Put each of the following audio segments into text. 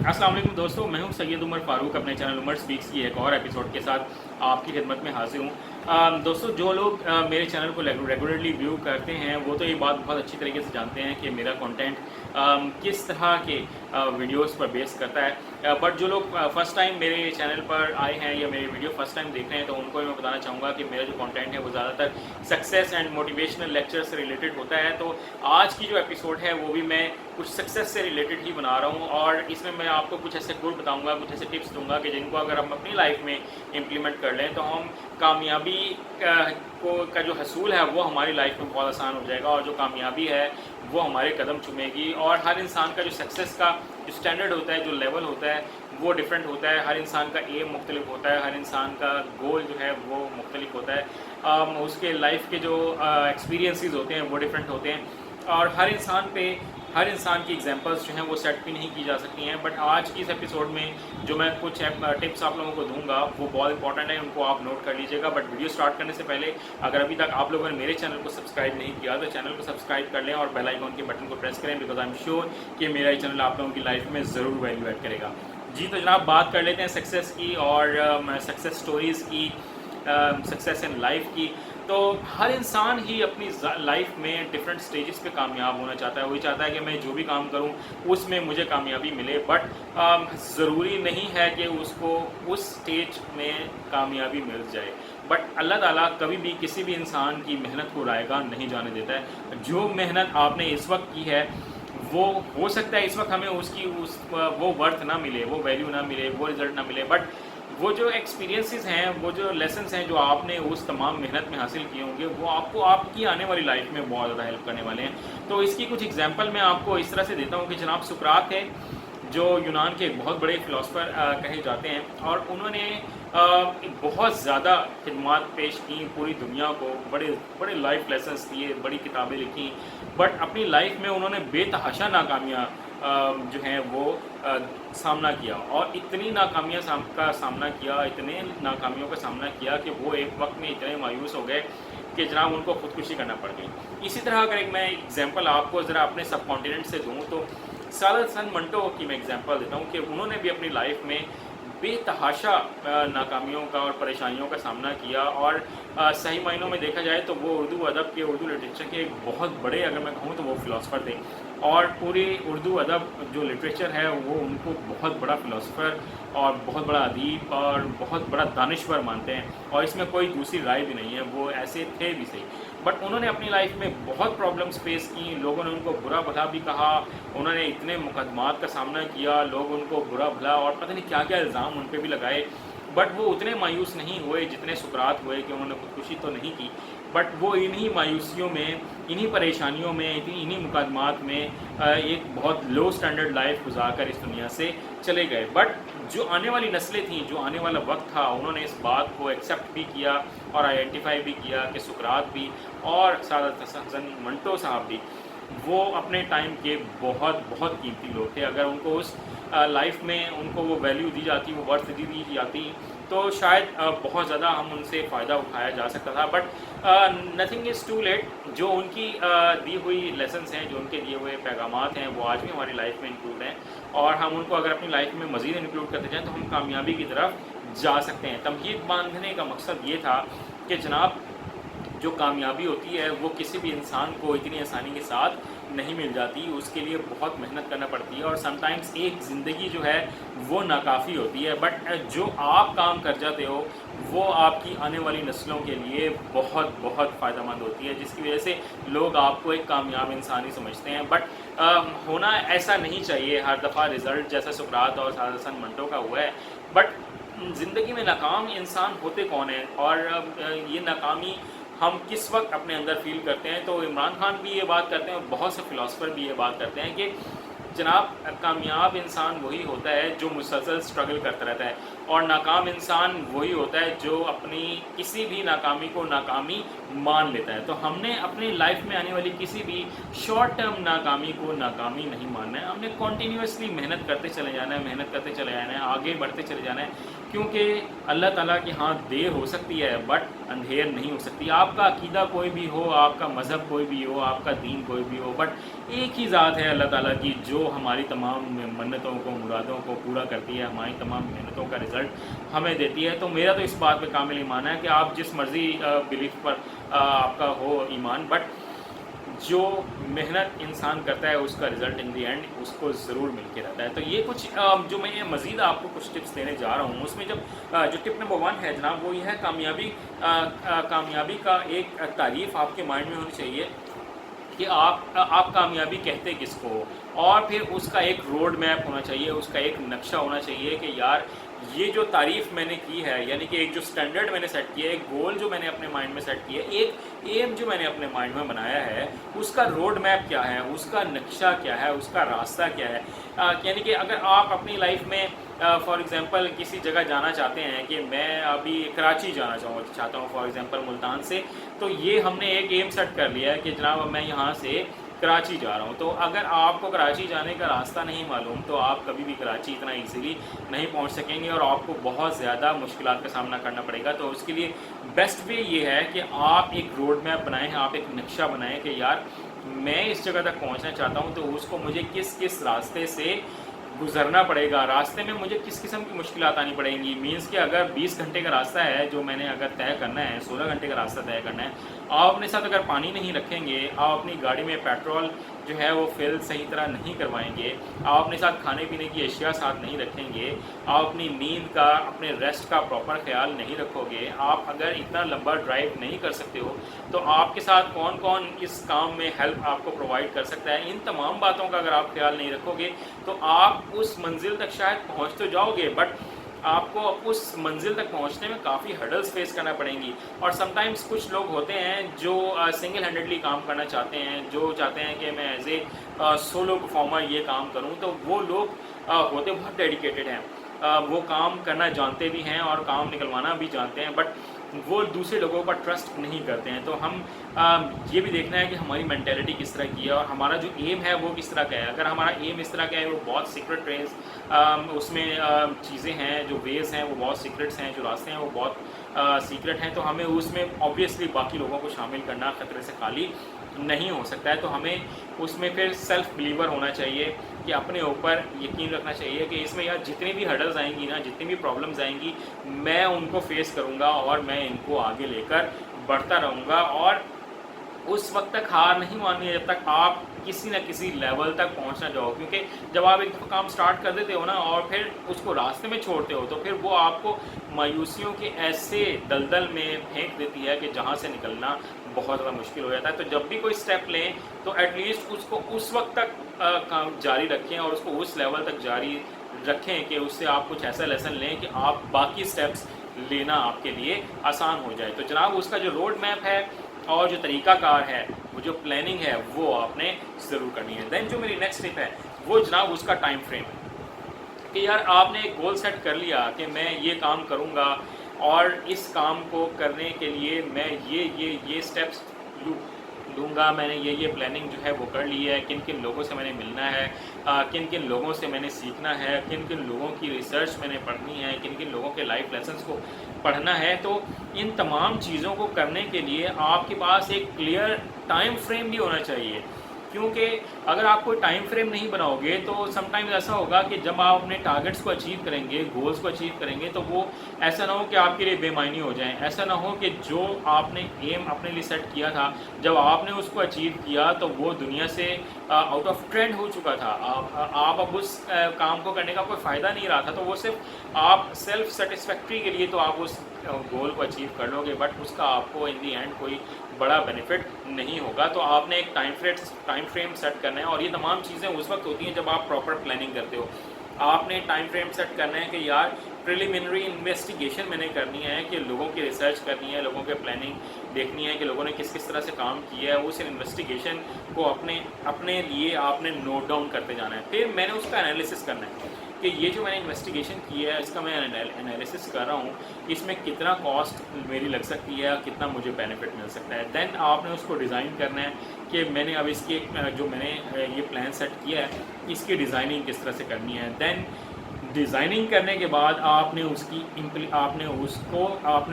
अस्सलाम वालेकुम दोस्तों, मैं हूं सैयद उमर फ़ारूक। अपने चैनल उमर स्पीक्स की एक और एपिसोड के साथ आपकी खिदमत में हाजिर हूं। दोस्तों, जो लोग मेरे चैनल को रेगुलरली व्यू करते हैं वो तो ये बात बहुत अच्छी तरीके से जानते हैं कि मेरा कंटेंट किस तरह के वीडियोस पर बेस करता है। बट जो लोग फ़र्स्ट टाइम मेरे चैनल पर आए हैं या मेरे वीडियो फ़र्स्ट टाइम देख रहे हैं, तो उनको मैं बताना चाहूँगा कि मेरा जो कंटेंट है वो ज़्यादातर सक्सेस एंड मोटिवेशनल लेक्चर से रिलेटेड होता है। तो आज की जो एपिसोड है वो भी मैं कुछ सक्सेस से रिलेटेड ही बना रहा हूँ, और इसमें मैं आपको कुछ ऐसे गुड बताऊंगा, कुछ ऐसे टिप्स दूंगा कि जिनको अगर हम अपनी लाइफ में इम्प्लीमेंट कर लें तो हम कामयाबी का जो हसूल है वो हमारी लाइफ में बहुत आसान हो जाएगा, और जो कामयाबी है वो हमारे कदम चूमेगी। और हर इंसान का जो सक्सेस का जो स्टैंडर्ड होता है, जो लेवल होता है, वो डिफरेंट होता है। हर इंसान का एम मुख्तलिफ होता है, हर इंसान का गोल जो है वो मुख्तलिफ होता है। उसके लाइफ के जो एक्सपीरियंसेस होते हैं वो डिफरेंट होते हैं, और हर इंसान की एग्जांपल्स जो हैं वो सेट भी नहीं की जा सकती हैं। बट आज की इस एपिसोड में जो मैं कुछ टिप्स आप लोगों को दूंगा वो बहुत इंपॉर्टेंट है, उनको आप नोट कर लीजिएगा। बट वीडियो स्टार्ट करने से पहले अगर अभी तक आप लोगों ने मेरे चैनल को सब्सक्राइब नहीं किया तो चैनल को सब्सक्राइब कर लें और बेल आइकॉन के बटन को प्रेस करें, बिकॉज आई एम श्योर कि मेरा ये चैनल आप लोगों की लाइफ में ज़रूर वैल्यू ऐड करेगा। जी, तो जनाब बात कर लेते हैं सक्सेस की और सक्सेस स्टोरीज़ की, सक्सेस इन लाइफ की। तो हर इंसान ही अपनी लाइफ में डिफरेंट स्टेजेस पे कामयाब होना चाहता है। वही चाहता है कि मैं जो भी काम करूं उसमें मुझे कामयाबी मिले, बट ज़रूरी नहीं है कि उसको उस स्टेज में कामयाबी मिल जाए। बट अल्लाह ताला कभी भी किसी भी इंसान की मेहनत को रायगा नहीं जाने देता है। जो मेहनत आपने इस वक्त की है वो हो सकता है इस वक्त हमें वो वर्थ ना मिले, वो वैल्यू ना मिले, वो रिज़ल्ट ना मिले, बट वो जो एक्सपीरियंसेस हैं, वो जो लेसन्स हैं जो आपने उस तमाम मेहनत में हासिल किए होंगे, वो आपको आपकी आने वाली लाइफ में बहुत ज़्यादा हेल्प करने वाले हैं। तो इसकी कुछ एग्जांपल मैं आपको इस तरह से देता हूँ कि जनाब सुकरात है, जो यूनान के एक बहुत बड़े फ़िलासफ़र कहे जाते हैं, और उन्होंने बहुत ज़्यादा खिदमत पेश की पूरी दुनिया को, बड़े बड़े लाइफ लेसन्स दिए, बड़ी किताबें लिखी, बट अपनी लाइफ में उन्होंने बेतहाशा नाकामियाँ जो हैं वो सामना किया, और इतनी नाकामियों का सामना किया, इतने नाकामियों का सामना किया कि वो एक वक्त में इतने मायूस हो गए कि जनाब उनको खुदकुशी करना पड़ गई। इसी तरह अगर एक मैं एग्जांपल आपको ज़रा अपने सब कॉन्टिनेंट से दूँ तो सादत सन मंटो की मैं एग्जांपल देता हूँ कि उन्होंने भी अपनी लाइफ में बेतहाशा नाकामियों का और परेशानियों का सामना किया, और सही मायनों में देखा जाए तो वो उर्दू अदब के, उर्दू लिटरेचर के एक बहुत बड़े, अगर मैं कहूँ तो वो फ़िलासफ़र थे, और पूरे उर्दू अदब जो लिटरेचर है वो उनको बहुत बड़ा फ़िलासफ़र और बहुत बड़ा अदीब और बहुत बड़ा दानिश्वर मानते हैं, और इसमें कोई दूसरी राय भी नहीं है, वो ऐसे थे भी सही। बट उन्होंने अपनी लाइफ में बहुत प्रॉब्लम्स फेस की, लोगों ने उनको बुरा भला भी कहा, उन्होंने इतने मुकदमात का सामना किया, लोग उनको बुरा भला और पता नहीं क्या क्या इल्ज़ाम उन पर भी लगाए, बट वो उतने मायूस नहीं हुए जितने सुकरात हुए कि उन्होंने खुदकुशी तो नहीं की, बट वो इन्हीं मायूसियों में, इन्हीं परेशानियों में, इन्हीं मुकदमात में एक बहुत लो स्टैंडर्ड लाइफ गुजारकर इस दुनिया से चले गए। बट जो आने वाली नस्लें थीं, जो आने वाला वक्त था, उन्होंने इस बात को एक्सेप्ट भी किया और आइडेंटिफाई भी किया कि सुकरात भी और सादत हसन मंटो साहब भी वो अपने टाइम के बहुत बहुत कीमती लोग थे। अगर उनको उस लाइफ में उनको वो वैल्यू दी जाती, वो वर्थ दी जाती, तो शायद बहुत ज़्यादा हम उनसे फ़ायदा उठाया जा सकता था। But nothing is too late. जो उनकी दी हुई लेसन्स हैं, जो उनके दिए हुए पैगामात हैं, वो आज भी हमारी लाइफ में इंक्लूड हैं, और हम उनको अगर अपनी लाइफ में मज़ीद इंक्लूड करते जाएँ तो हम कामयाबी की तरफ जा सकते हैं। तमहीद बांधने का मकसद ये था कि जनाब जो कामयाबी होती है वो किसी भी इंसान को इतनी आसानी के साथ नहीं मिल जाती, उसके लिए बहुत मेहनत करना पड़ती है, और समटाइम्स एक ज़िंदगी जो है वो नाकाफ़ी होती है। बट जो आप काम कर जाते हो वो आपकी आने वाली नस्लों के लिए बहुत बहुत फ़ायदेमंद होती है, जिसकी वजह से लोग आपको एक कामयाब इंसान ही समझते हैं। बट होना ऐसा नहीं चाहिए हर दफ़ा रिज़ल्ट जैसा सुकरात और सादत हसन मंटो का हुआ है। बट ज़िंदगी में नाकाम इंसान होते कौन हैं, और ये नाकामी हम किस वक्त अपने अंदर फील करते हैं। तो इमरान खान भी ये बात करते हैं और बहुत से फ़िलासफ़र भी ये बात करते हैं कि जनाब कामयाब इंसान वही होता है जो मुसलसल स्ट्रगल करता रहता है, और नाकाम इंसान वही होता है जो अपनी किसी भी नाकामी को नाकामी मान लेता है। तो हमने अपनी लाइफ में आने वाली किसी भी शॉर्ट टर्म नाकामी को नाकामी नहीं मानना है। हमने कॉन्टीन्यूसली मेहनत करते चले जाना है, मेहनत करते चले जाना है, आगे बढ़ते चले जाना है, क्योंकि अल्लाह ताला की हाँ देर हो सकती है बट अंधेर नहीं हो सकती। आपका अकीदा कोई भी हो, आपका मज़हब कोई भी हो, आपका दीन कोई भी हो, बट एक ही ज़ात है अल्लाह ताला की जो हमारी तमाम मन्नतों को, मुरादों को पूरा करती है, हमारी तमाम मेहनतों का रिज़ल्ट हमें देती है। तो मेरा तो इस बात पे कामिल ईमान है कि आप जिस मर्ज़ी बिलीफ पर आपका हो ईमान, बट जो मेहनत इंसान करता है उसका रिज़ल्ट इन दी एंड उसको ज़रूर मिल के रहता है। तो ये कुछ जो मैं मज़ीद आपको कुछ टिप्स देने जा रहा हूँ, उसमें जब जो टिप नंबर 1 है जनाब, वो ये है कामयाबी का एक तारीफ़ आपके माइंड में होनी चाहिए कि आप कामयाबी कहते किसको, और फिर उसका एक रोड मैप होना चाहिए, उसका एक नक्शा होना चाहिए कि यार ये जो तारीफ़ मैंने की है, यानी कि एक जो स्टैंडर्ड मैंने सेट किया है, एक गोल जो मैंने अपने माइंड में सेट किया है, एक एम जो मैंने अपने माइंड में बनाया है, उसका रोड मैप क्या है, उसका नक्शा क्या है, उसका रास्ता क्या है। यानी कि अगर आप अपनी लाइफ में फॉर एग्ज़ाम्पल किसी जगह जाना चाहते हैं कि मैं अभी कराची जाना चाहता हूँ फॉर एग्ज़ाम्पल मुल्तान से, तो ये हमने एक एम सेट कर लिया है कि जनाब मैं यहाँ से कराची जा रहा हूँ। तो अगर आपको कराची जाने का रास्ता नहीं मालूम तो आप कभी भी कराची इतना इजीली नहीं पहुँच सकेंगे और आपको बहुत ज़्यादा मुश्किलात का सामना करना पड़ेगा। तो उसके लिए बेस्ट वे ये है कि आप एक रोड मैप बनाएं, आप एक नक्शा बनाएं कि यार मैं इस जगह तक पहुँचना चाहता हूँ, तो उसको मुझे किस किस रास्ते से गुजरना पड़ेगा, रास्ते में मुझे किस किस्म की मुश्किलात आनी पड़ेंगी। मीन्स कि अगर 20 घंटे का रास्ता है जो मैंने अगर तय करना है, 16 घंटे का रास्ता तय करना है, आप अपने साथ अगर पानी नहीं रखेंगे, आप अपनी गाड़ी में पेट्रोल जो है वो फिल सही तरह नहीं करवाएंगे, आप अपने साथ खाने पीने की अशिया साथ नहीं रखेंगे, आप अपनी नींद का, अपने रेस्ट का प्रॉपर ख्याल नहीं रखोगे, आप अगर इतना लंबा ड्राइव नहीं कर सकते हो, तो आपके साथ कौन कौन इस काम में हेल्प आपको प्रोवाइड कर सकता है, इन तमाम बातों का अगर आप ख्याल नहीं रखोगे तो आप उस मंजिल तक शायद पहुंच तो जाओगे, बट आपको उस मंजिल तक पहुंचने में काफ़ी हर्डल्स फेस करना पड़ेंगी। और समटाइम्स कुछ लोग होते हैं जो सिंगल हैंडेडली काम करना चाहते हैं, जो चाहते हैं कि मैं एज ए सोलो परफॉर्मर ये काम करूं, तो वो लोग होते बहुत डेडिकेटेड हैं, वो काम करना जानते भी हैं और काम निकलवाना भी जानते हैं, बट वो दूसरे लोगों पर ट्रस्ट नहीं करते हैं। तो हम ये भी देखना है कि हमारी मेंटेलिटी किस तरह की है और हमारा जो एम है वो किस तरह का है। अगर हमारा एम इस तरह का है, वो बहुत सीक्रेट रेस उसमें चीज़ें हैं, जो वेज़ हैं वो बहुत सीक्रेट्स हैं, जो रास्ते हैं वो बहुत सीक्रेट हैं, तो हमें उसमें ऑब्वियसली बाकी लोगों को शामिल करना ख़तरे से खाली नहीं हो सकता है। तो हमें उसमें फिर सेल्फ बिलीवर होना चाहिए कि अपने ऊपर यकीन रखना चाहिए कि इसमें यार जितनी भी हर्डल्स आएंगी ना, जितनी भी प्रॉब्लम्स आएंगी, मैं उनको फेस करूँगा और मैं इनको आगे लेकर बढ़ता रहूँगा। और उस वक्त तक हार नहीं माननी है जब तक आप किसी न किसी लेवल तक पहुंच ना जाओ, क्योंकि जब आप एक दफ़ा काम स्टार्ट कर देते हो ना और फिर उसको रास्ते में छोड़ते हो, तो फिर वो आपको मायूसियों के ऐसे दलदल में फेंक देती है कि जहां से निकलना बहुत ज़्यादा मुश्किल हो जाता है। तो जब भी कोई स्टेप लें तो एटलीस्ट उसको उस वक्त तक काम जारी रखें और उसको उस लेवल तक जारी रखें कि उससे आप कुछ ऐसा लेसन लें कि आप बाकी स्टेप्स लेना आपके लिए आसान हो जाए। तो जनाब उसका जो रोड मैप है और जो तरीक़ाकार है, वो जो प्लानिंग है, वो आपने ज़रूर करनी है। देन जो मेरी नेक्स्ट टिप है वो जनाब उसका टाइम फ्रेम है कि यार आपने एक गोल सेट कर लिया कि मैं ये काम करूँगा और इस काम को करने के लिए मैं ये स्टेप्स लूँगा, मैंने ये प्लानिंग जो है वो कर ली है, किन किन लोगों से मैंने मिलना है, किन किन लोगों से मैंने सीखना है, किन किन लोगों की रिसर्च मैंने पढ़नी है, किन किन लोगों के लाइफ लेसन्स को पढ़ना है। तो इन तमाम चीज़ों को करने के लिए आपके पास एक क्लियर टाइम फ्रेम भी होना चाहिए, क्योंकि अगर आप कोई टाइम फ्रेम नहीं बनाओगे तो समटाइम्स ऐसा होगा कि जब आप अपने टारगेट्स को अचीव करेंगे, गोल्स को अचीव करेंगे, तो वो ऐसा ना हो कि आपके लिए बेमायनी हो जाए। ऐसा ना हो कि जो आपने एम अपने लिए सेट किया था, जब आपने उसको अचीव किया तो वो दुनिया से आउट ऑफ ट्रेंड हो चुका था, आप अब उस काम को करने का कोई फ़ायदा नहीं रहा था। तो वो सिर्फ आप सेल्फ सेटिस्फैक्ट्री के लिए तो आप उस गोल को अचीव कर लोगे, बट उसका आपको इन दी एंड कोई बड़ा बेनिफिट नहीं होगा। तो आपने एक टाइम फ्रेम सेट करना है और ये तमाम चीज़ें उस वक्त होती हैं जब आप प्रॉपर प्लानिंग करते हो। आपने टाइम फ्रेम सेट करना है कि यार प्रिलिमिनरी इन्वेस्टिगेशन मैंने करनी है, कि लोगों की रिसर्च करनी है, लोगों के प्लानिंग देखनी है कि लोगों ने किस किस तरह से काम किया है। उस इन्वेस्टिगेशन को अपने लिए आपने नोट डाउन करते जाना है। फिर मैंने उसका एनालिसिस करना है कि ये जो मैंने इन्वेस्टिगेशन की है इसका मैं एनालिसिस कर रहा हूँ, इसमें कितना कॉस्ट मेरी लग सकती है, कितना मुझे बेनिफिट मिल सकता है। देन आपने उसको डिज़ाइन करना है कि मैंने अब इसकी जो मैंने ये प्लान सेट किया है इसकी डिज़ाइनिंग किस तरह से करनी है। देन डिज़ाइनिंग करने के बाद आपने आपने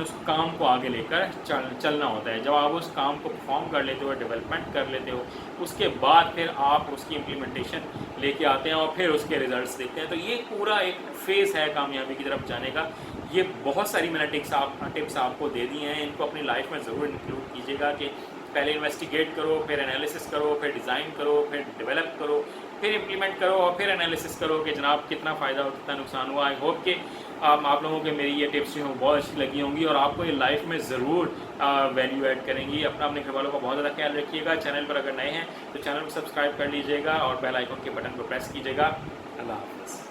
उस काम को आगे लेकर चलना होता है। जब आप उस काम को परफॉर्म कर लेते हो, डेवलपमेंट कर लेते हो, उसके बाद फिर आप उसकी इम्प्लीमेंटेशन लेके आते हैं और फिर उसके रिजल्ट्स देखते हैं। तो ये पूरा एक फेज़ है कामयाबी की तरफ जाने का। ये बहुत सारी मैंने टिप्स आपको दे दी हैं, इनको अपनी लाइफ में ज़रूर इंक्लूड कीजिएगा कि पहले इन्वेस्टिगेट करो, फिर एनालिसिस करो, फिर डिज़ाइन करो, फिर डेवलप करो, फिर इम्प्लीमेंट करो और फिर एनालिसिस करो कि जनाब कितना फ़ायदा हो, कितना नुकसान हुआ। आई होप कि आप लोगों के मेरी ये टिप्स जो हैं बहुत अच्छी लगी होंगी और आपको ये लाइफ में ज़रूर वैल्यू ऐड करेंगी। अपने घर वालों का बहुत ज़्यादा ख्याल रखिएगा। चैनल पर अगर नए हैं तो चैनल को सब्सक्राइब कर लीजिएगा और बेल आइकन के बटन को प्रेस कीजिएगा। अल्लाह हाफ़िज़।